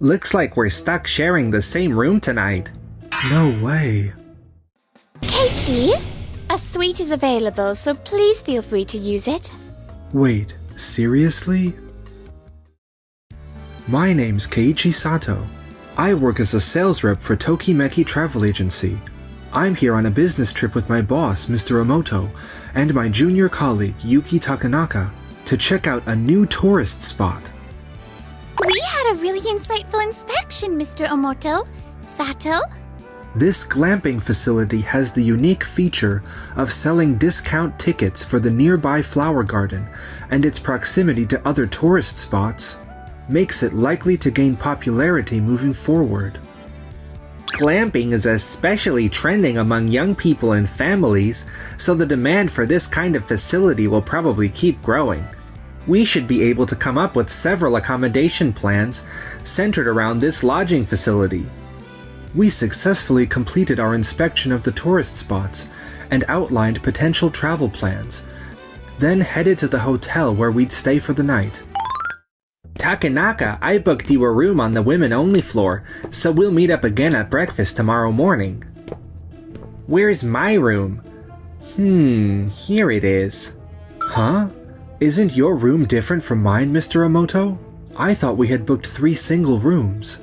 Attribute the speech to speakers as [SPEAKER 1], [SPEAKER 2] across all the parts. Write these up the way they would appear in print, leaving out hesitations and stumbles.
[SPEAKER 1] Looks like we're stuck sharing the same room tonight.
[SPEAKER 2] No way.
[SPEAKER 3] Keiichi, a suite is available, so please feel free to use it.
[SPEAKER 2] Wait, seriously? My name's Keiichi Sato. I work as a sales rep for Tokimeki Travel Agency. I'm here on a business trip with my boss, Mr. Omoto, and my junior colleague, Yuki Takanaka, to check out a new tourist spot.
[SPEAKER 3] We had a really insightful inspection, Mr. Omoto. Sato?
[SPEAKER 2] This glamping facility has the unique feature of selling discount tickets for the nearby flower garden, and its proximity to other tourist spots makes it likely to gain popularity moving forward.
[SPEAKER 1] Glamping is especially trending among young people and families, so the demand for this kind of facility will probably keep growing. We should be able to come up with several accommodation plans centered around this lodging facility.
[SPEAKER 2] We successfully completed our inspection of the tourist spots and outlined potential travel plans, then headed to the hotel where we'd stay for the night.
[SPEAKER 1] Takanaka, I booked you a room on the women-only floor, so we'll meet up again at breakfast tomorrow morning. Where's my room? Here it is.
[SPEAKER 2] Huh? Isn't your room different from mine, Mr. Omoto? I thought we had booked 3 single rooms.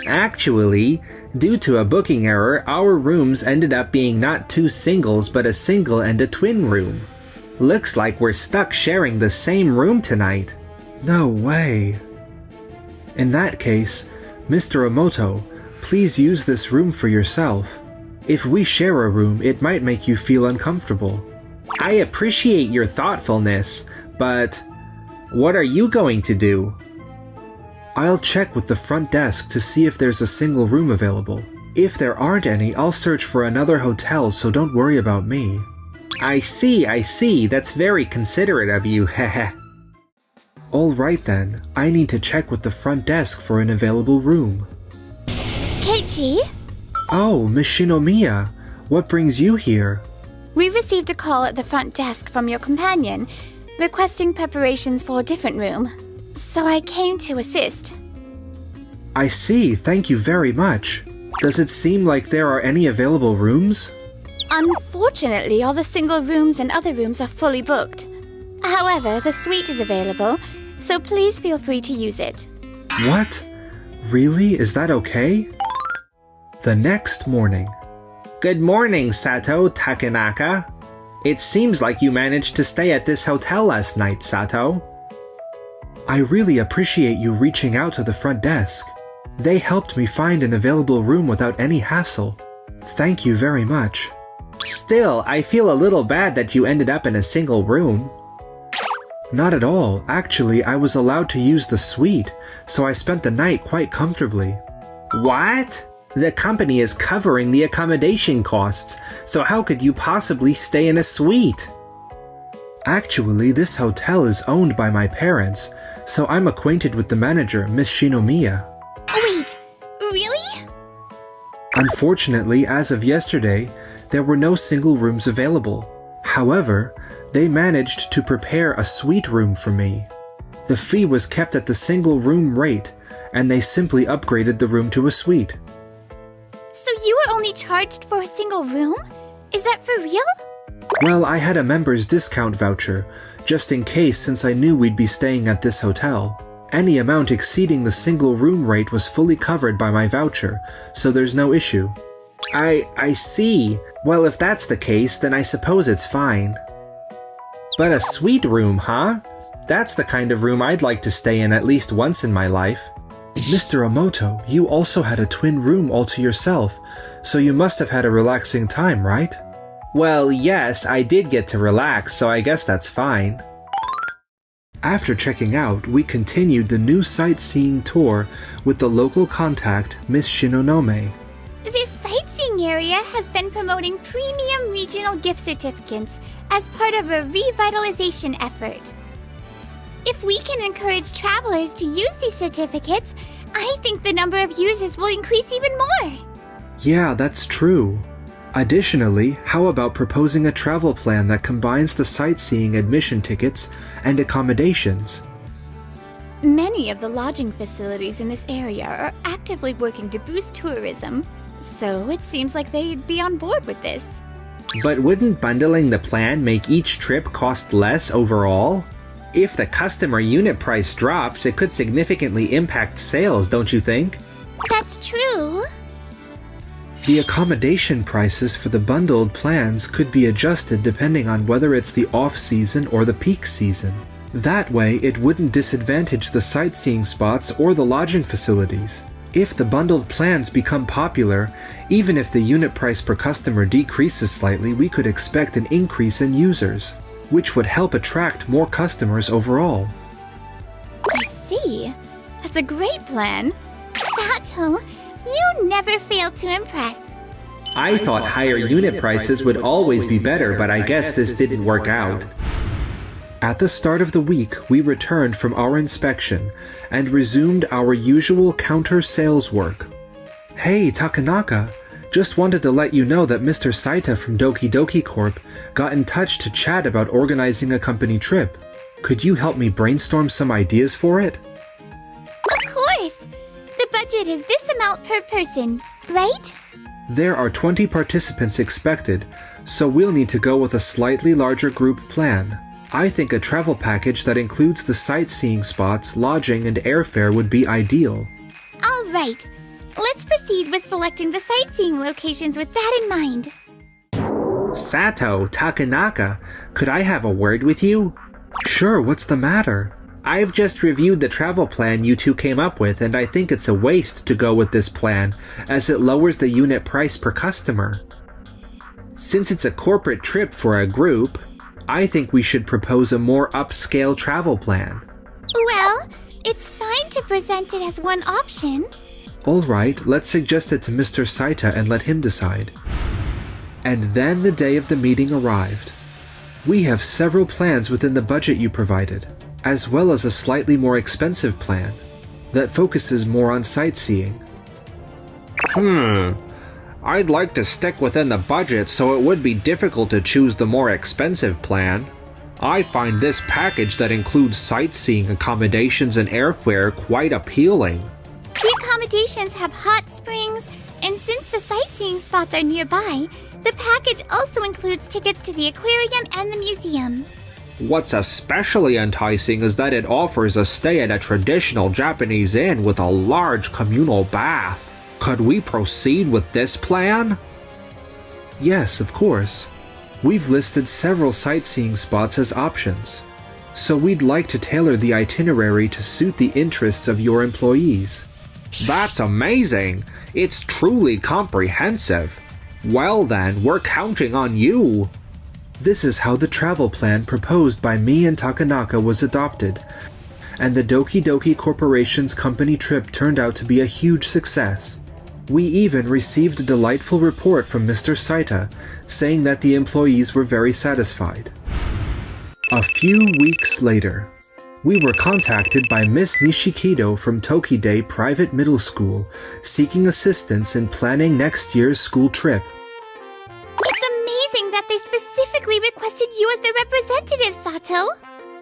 [SPEAKER 1] Actually, due to a booking error, our rooms ended up being not 2 singles but a single and a twin room. Looks like we're stuck sharing the same room tonight.
[SPEAKER 2] No way. In that case, Mr. Omoto, please use this room for yourself. If we share a room, it might make you feel uncomfortable.
[SPEAKER 1] I appreciate your thoughtfulness, but what are you going to do?
[SPEAKER 2] I'll check with the front desk to see if there's a single room available. If there aren't any, I'll search for another hotel, so don't worry about me.
[SPEAKER 1] I see. That's very considerate of you, heh.
[SPEAKER 2] Alright then, I need to check with the front desk for an available room.
[SPEAKER 3] Keiichi?
[SPEAKER 2] Oh, Miss Shinomiya, what brings you here?
[SPEAKER 3] We received a call at the front desk from your companion, requesting preparations for a different room. So I came to assist.
[SPEAKER 2] I see, thank you very much. Does it seem like there are any available rooms?
[SPEAKER 3] Unfortunately, all the single rooms and other rooms are fully booked. However, the suite is available, so please feel free to use it.
[SPEAKER 2] What? Really? Is that okay? The next morning.
[SPEAKER 1] Good morning, Sato Takanaka. It seems like you managed to stay at this hotel last night, Sato.
[SPEAKER 2] I really appreciate you reaching out to the front desk. They helped me find an available room without any hassle. Thank you very much.
[SPEAKER 1] Still, I feel a little bad that you ended up in a single room.
[SPEAKER 2] Not at all. Actually, I was allowed to use the suite, so I spent the night quite comfortably.
[SPEAKER 1] What? The company is covering the accommodation costs, so how could you possibly stay in a suite?
[SPEAKER 2] Actually, this hotel is owned by my parents, so I'm acquainted with the manager, Miss Shinomiya.
[SPEAKER 3] Wait, really?
[SPEAKER 2] Unfortunately, as of yesterday, there were no single rooms available. However, they managed to prepare a suite room for me. The fee was kept at the single room rate, and they simply upgraded the room to a suite.
[SPEAKER 3] So you were only charged for a single room? Is that for real?
[SPEAKER 2] Well, I had a member's discount voucher, just in case since I knew we'd be staying at this hotel. Any amount exceeding the single room rate was fully covered by my voucher, so there's no issue.
[SPEAKER 1] I see. Well, if that's the case, then I suppose it's fine. But a suite room, huh? That's the kind of room I'd like to stay in at least once in my life.
[SPEAKER 2] Mr. Omoto, you also had a twin room all to yourself, so you must have had a relaxing time, right?
[SPEAKER 1] Well, yes, I did get to relax, so I guess that's fine.
[SPEAKER 2] After checking out, we continued the new sightseeing tour with the local contact, Miss Shinonome.
[SPEAKER 3] This sightseeing area has been promoting premium regional gift certificates as part of a revitalization effort. If we can encourage travelers to use these certificates, I think the number of users will increase even more.
[SPEAKER 2] Yeah, that's true. Additionally, how about proposing a travel plan that combines the sightseeing admission tickets and accommodations?
[SPEAKER 3] Many of the lodging facilities in this area are actively working to boost tourism, so it seems like they'd be on board with this.
[SPEAKER 1] But wouldn't bundling the plan make each trip cost less overall? If the customer unit price drops, it could significantly impact sales, don't you think?
[SPEAKER 3] That's true.
[SPEAKER 2] The accommodation prices for the bundled plans could be adjusted depending on whether it's the off-season or the peak season. That way, it wouldn't disadvantage the sightseeing spots or the lodging facilities. If the bundled plans become popular, even if the unit price per customer decreases slightly, we could expect an increase in users, which would help attract more customers overall.
[SPEAKER 3] I see. That's a great plan. Sato, you never fail to impress.
[SPEAKER 1] I thought higher unit prices would always be better, but I guess this didn't work out.
[SPEAKER 2] At the start of the week, we returned from our inspection and resumed our usual counter sales work. Hey, Takanaka, just wanted to let you know that Mr. Saita from Doki Doki Corp got in touch to chat about organizing a company trip. Could you help me brainstorm some ideas for it?
[SPEAKER 3] Of course! The budget is this amount per person, right?
[SPEAKER 2] There are 20 participants expected, so we'll need to go with a slightly larger group plan. I think a travel package that includes the sightseeing spots, lodging, and airfare would be ideal.
[SPEAKER 3] All right. Let's proceed with selecting the sightseeing locations with that in mind.
[SPEAKER 1] Sato, Takanaka, could I have a word with you?
[SPEAKER 2] Sure, what's the matter?
[SPEAKER 1] I've just reviewed the travel plan you two came up with, and I think it's a waste to go with this plan, as it lowers the unit price per customer. Since it's a corporate trip for a group, I think we should propose a more upscale travel plan.
[SPEAKER 3] Well, it's fine to present it as one option.
[SPEAKER 2] Alright, let's suggest it to Mr. Saita and let him decide. And then the day of the meeting arrived. We have several plans within the budget you provided, as well as a slightly more expensive plan that focuses more on sightseeing.
[SPEAKER 1] I'd like to stick within the budget, so it would be difficult to choose the more expensive plan. I find this package that includes sightseeing accommodations and airfare quite appealing.
[SPEAKER 3] The accommodations have hot springs, and since the sightseeing spots are nearby, the package also includes tickets to the aquarium and the museum.
[SPEAKER 1] What's especially enticing is that it offers a stay at a traditional Japanese inn with a large communal bath. Could we proceed with this plan?
[SPEAKER 2] Yes, of course. We've listed several sightseeing spots as options, so we'd like to tailor the itinerary to suit the interests of your employees.
[SPEAKER 1] That's amazing! It's truly comprehensive. Well then, we're counting on you.
[SPEAKER 2] This is how the travel plan proposed by me and Takanaka was adopted, and the Doki Doki Corporation's company trip turned out to be a huge success. We even received a delightful report from Mr. Saita saying that the employees were very satisfied. A few weeks later, we were contacted by Miss Nishikido from Tokide Private Middle School seeking assistance in planning next year's school trip.
[SPEAKER 3] It's amazing that they specifically requested you as their representative, Sato.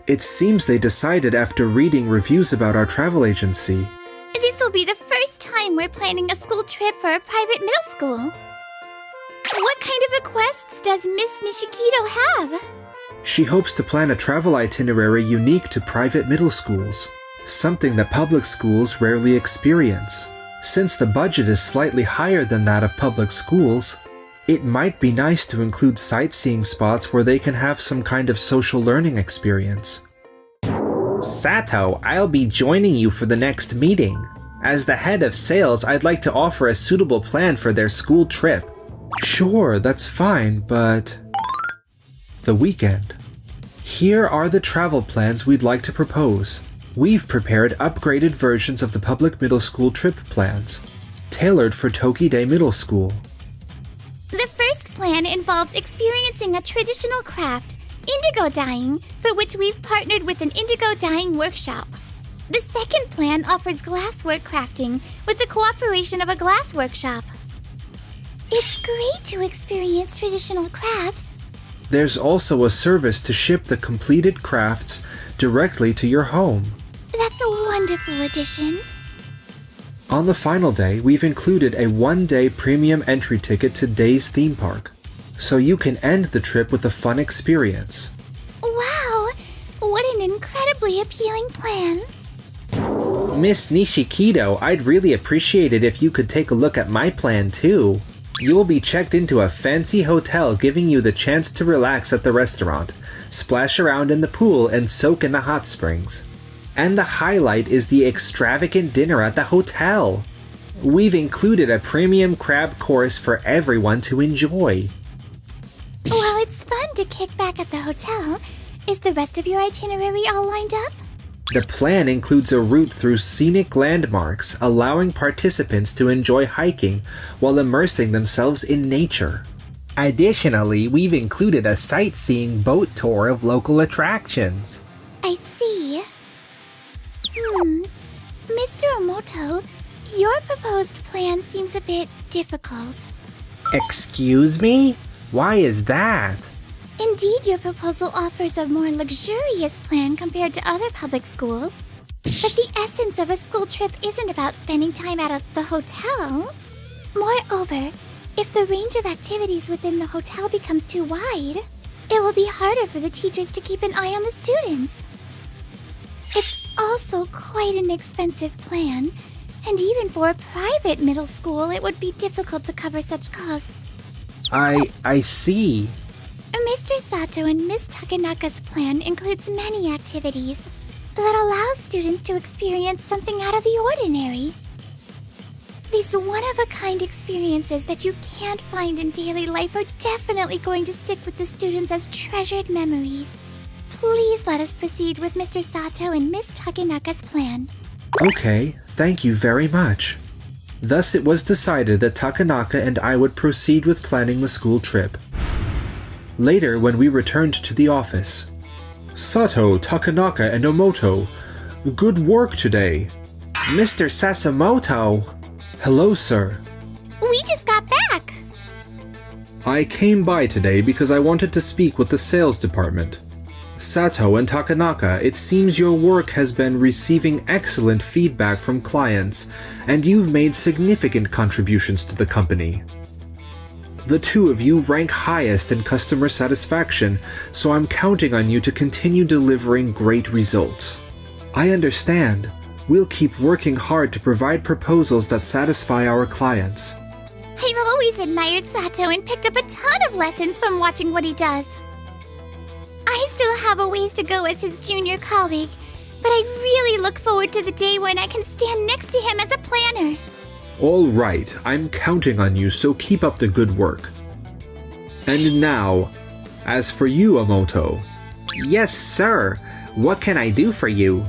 [SPEAKER 2] It seems they decided after reading reviews about our travel agency.
[SPEAKER 3] This will be the first time we're planning a school trip for a private middle school. What kind of requests does Miss Nishikido have?
[SPEAKER 2] She hopes to plan a travel itinerary unique to private middle schools, something that public schools rarely experience. Since the budget is slightly higher than that of public schools, it might be nice to include sightseeing spots where they can have some kind of social learning experience.
[SPEAKER 1] Sato, I'll be joining you for the next meeting. As the head of sales, I'd like to offer a suitable plan for their school trip.
[SPEAKER 2] Sure, that's fine, but... The weekend. Here are the travel plans we'd like to propose. We've prepared upgraded versions of the public middle school trip plans, tailored for Tokide Middle School.
[SPEAKER 3] The first plan involves experiencing a traditional craft, indigo dyeing, for which we've partnered with an indigo dyeing workshop. The second plan offers glasswork crafting with the cooperation of a glass workshop. It's great to experience traditional crafts.
[SPEAKER 2] There's also a service to ship the completed crafts directly to your home.
[SPEAKER 3] That's a wonderful addition.
[SPEAKER 2] On the final day, we've included a one-day premium entry ticket to Day's theme park, so you can end the trip with a fun experience.
[SPEAKER 3] Wow, what an incredibly appealing plan.
[SPEAKER 1] Miss Nishikido, I'd really appreciate it if you could take a look at my plan too. You'll be checked into a fancy hotel, giving you the chance to relax at the restaurant, splash around in the pool, and soak in the hot springs. And the highlight is the extravagant dinner at the hotel. We've included a premium crab course for everyone to enjoy.
[SPEAKER 3] Well, it's fun to kick back at the hotel. Is the rest of your itinerary all lined up?
[SPEAKER 1] The plan includes a route through scenic landmarks, allowing participants to enjoy hiking while immersing themselves in nature. Additionally, we've included a sightseeing boat tour of local attractions.
[SPEAKER 3] I see. Mr. Omoto, your proposed plan seems a bit difficult.
[SPEAKER 1] Excuse me? Why is that?
[SPEAKER 3] Indeed, your proposal offers a more luxurious plan compared to other public schools. But the essence of a school trip isn't about spending time at the hotel. Moreover, if the range of activities within the hotel becomes too wide, it will be harder for the teachers to keep an eye on the students. It's also quite an expensive plan, and even for a private middle school, it would be difficult to cover such costs.
[SPEAKER 1] I see.
[SPEAKER 3] Mr. Sato and Ms. Takanaka's plan includes many activities that allow students to experience something out of the ordinary. These one-of-a-kind experiences that you can't find in daily life are definitely going to stick with the students as treasured memories. Please let us proceed with Mr. Sato and Ms. Takanaka's plan.
[SPEAKER 2] Okay, thank you very much. Thus it was decided that Takanaka and I would proceed with planning the school trip. Later, when we returned to the office, Sato, Takanaka, and Omoto, good work today.
[SPEAKER 1] Mr. Sasimoto!
[SPEAKER 2] Hello, sir.
[SPEAKER 3] We just got back!
[SPEAKER 2] I came by today because I wanted to speak with the sales department. Sato and Takanaka, it seems your work has been receiving excellent feedback from clients, and you've made significant contributions to the company. The two of you rank highest in customer satisfaction, so I'm counting on you to continue delivering great results. I understand. We'll keep working hard to provide proposals that satisfy our clients.
[SPEAKER 3] I've always admired Sato and picked up a ton of lessons from watching what he does. I still have a ways to go as his junior colleague, but I really look forward to the day when I can stand next to him as a planner.
[SPEAKER 2] All right, I'm counting on you, so keep up the good work. And now, as for you, Omoto.
[SPEAKER 1] Yes, sir. What can I do for you?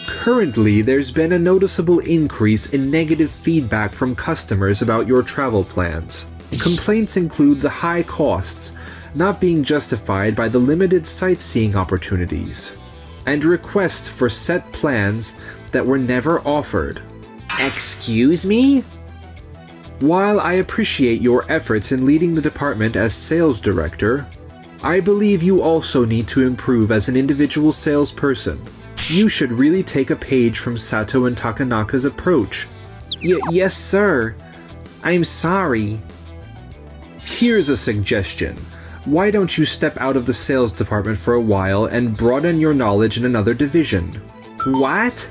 [SPEAKER 2] Currently, there's been a noticeable increase in negative feedback from customers about your travel plans. Complaints include the high costs, not being justified by the limited sightseeing opportunities, and requests for set plans that were never offered.
[SPEAKER 1] Excuse me?
[SPEAKER 2] While I appreciate your efforts in leading the department as sales director, I believe you also need to improve as an individual salesperson. You should really take a page from Sato and Takanaka's approach.
[SPEAKER 1] Yes, sir. I'm sorry.
[SPEAKER 2] Here's a suggestion. Why don't you step out of the sales department for a while and broaden your knowledge in another division?
[SPEAKER 1] What?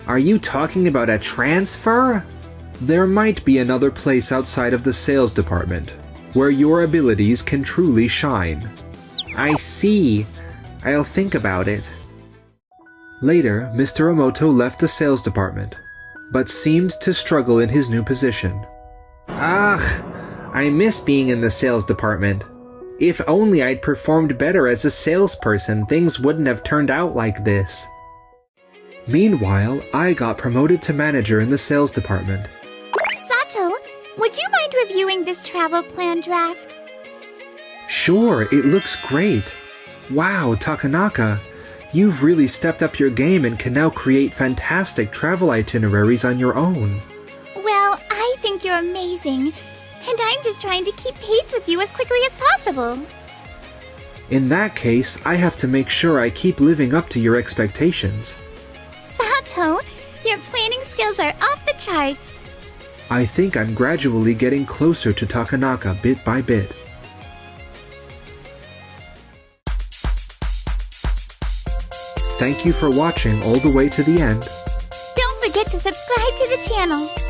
[SPEAKER 1] Are you talking about a transfer?
[SPEAKER 2] There might be another place outside of the sales department where your abilities can truly shine.
[SPEAKER 1] I see. I'll think about it.
[SPEAKER 2] Later, Mr. Omoto left the sales department, but seemed to struggle in his new position.
[SPEAKER 1] Ugh, I miss being in the sales department. If only I'd performed better as a salesperson, things wouldn't have turned out like this.
[SPEAKER 2] Meanwhile, I got promoted to manager in the sales department.
[SPEAKER 3] Sato, would you mind reviewing this travel plan draft?
[SPEAKER 2] Sure, it looks great. Wow, Takanaka, you've really stepped up your game and can now create fantastic travel itineraries on your own.
[SPEAKER 3] Well, I think you're amazing, and I'm just trying to keep pace with you as quickly as possible.
[SPEAKER 2] In that case, I have to make sure I keep living up to your expectations.
[SPEAKER 3] Tone. Your planning skills are off the charts.
[SPEAKER 2] I think I'm gradually getting closer to Takanaka bit by bit. Thank you for watching all the way to the end.
[SPEAKER 3] Don't forget to subscribe to the channel.